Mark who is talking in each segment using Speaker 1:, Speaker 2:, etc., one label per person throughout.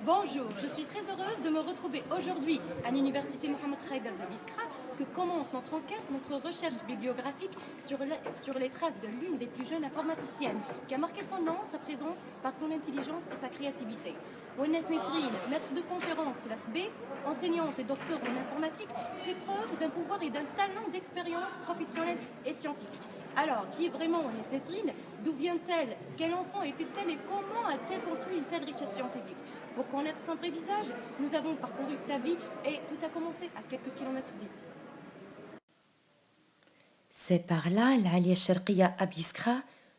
Speaker 1: Bonjour, je suis très heureuse de me retrouver aujourd'hui à l'université Mohamed Khayder de Biskra que commence notre enquête, notre recherche bibliographique sur les traces de l'une des plus jeunes informaticiennes qui a marqué son nom, sa présence par son intelligence et sa créativité. Ouennes Nesrine, maître de conférence classe B, enseignante et docteur en informatique, fait preuve d'un pouvoir et d'un talent d'expérience professionnelle et scientifique. Alors, qui est vraiment Ouennes Nesrine? D'où vient-elle? Quel enfant était-elle et comment a-t-elle construit une telle richesse scientifique? Pour connaître son vrai visage, nous avons parcouru sa vie et tout a commencé à quelques kilomètres d'ici.
Speaker 2: C'est par là, l'Alia Sharqiya à Biskra,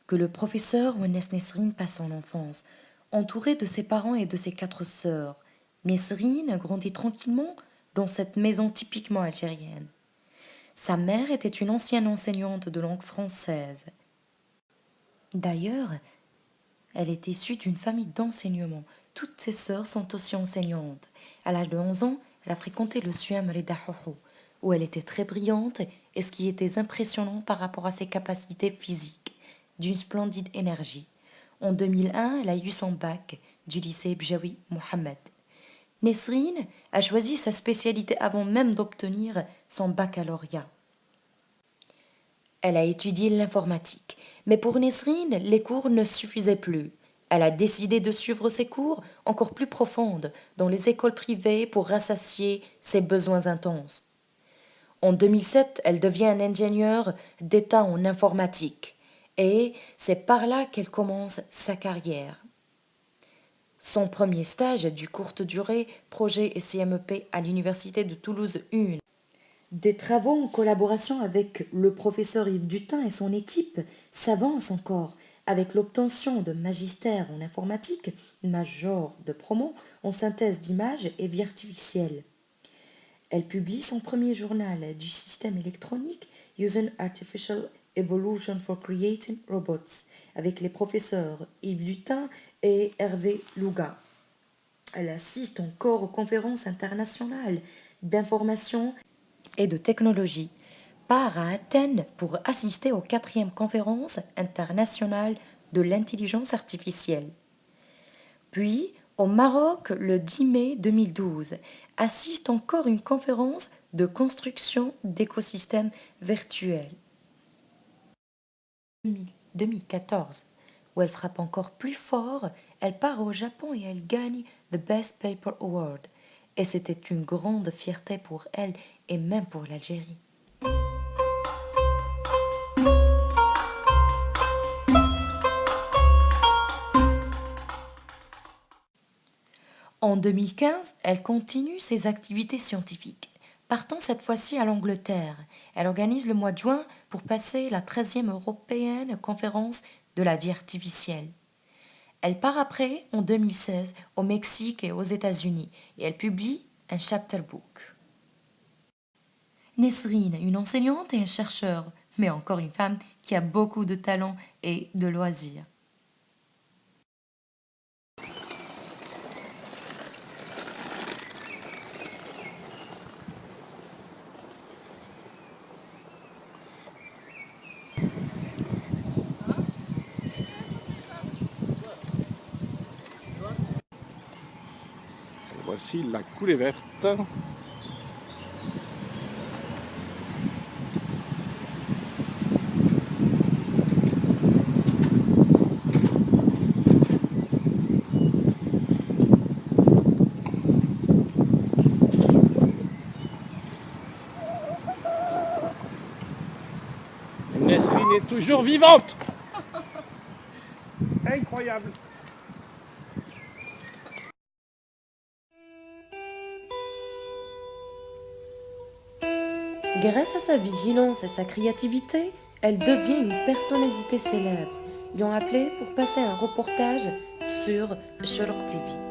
Speaker 2: que le professeur Ouennes Nesrine passe son enfance, entouré de ses parents et de ses 4 sœurs. Nesrine grandit tranquillement dans cette maison typiquement algérienne. Sa mère était une ancienne enseignante de langue française. D'ailleurs, elle est issue d'une famille d'enseignement. Toutes ses sœurs sont aussi enseignantes. À l'âge de 11 ans, elle a fréquenté le SUAM Rida Hoho, où elle était très brillante et ce qui était impressionnant par rapport à ses capacités physiques, d'une splendide énergie. En 2001, elle a eu son bac du lycée Bjawi Mohammed. Nesrine a choisi sa spécialité avant même d'obtenir son baccalauréat. Elle a étudié l'informatique, mais pour Nesrine, les cours ne suffisaient plus. Elle a décidé de suivre ses cours encore plus profondes dans les écoles privées pour rassasier ses besoins intenses. En 2007, elle devient un ingénieur d'État en informatique et c'est par là qu'elle commence sa carrière. Son premier stage du courte durée, projet et CMEP à l'université de Toulouse 1. Des travaux en collaboration avec le professeur Yves Dutin et son équipe s'avancent encore avec l'obtention de magistère en informatique, major de promo en synthèse d'images et vie artificielle. Elle publie son premier journal du système électronique Using Artificial Evolution for Creating Robots avec les professeurs Yves Dutin et Hervé Louga. Elle assiste encore aux conférences internationales d'information et de technologie, part à Athènes pour assister aux 4e conférences internationales de l'intelligence artificielle. Puis, au Maroc, le 10 mai 2012, assiste encore une conférence de construction d'écosystèmes virtuels. 2014, où elle frappe encore plus fort, elle part au Japon et elle gagne The Best Paper Award. Et c'était une grande fierté pour elle et même pour l'Algérie. En 2015, elle continue ses activités scientifiques. Partant cette fois-ci à l'Angleterre, elle organise le mois de juin pour passer la 13e européenne conférence de la vie artificielle. Elle part après, en 2016, au Mexique et aux États-Unis, et elle publie un chapter book. Nesrine, une enseignante et un chercheur, mais encore une femme qui a beaucoup de talent et de loisirs.
Speaker 3: Voici la coulée verte. Nesrine est toujours vivante. Incroyable.
Speaker 2: Grâce à sa vigilance et sa créativité, elle devient une personnalité célèbre. Ils l'ont appelée pour passer un reportage sur Shorouk TV.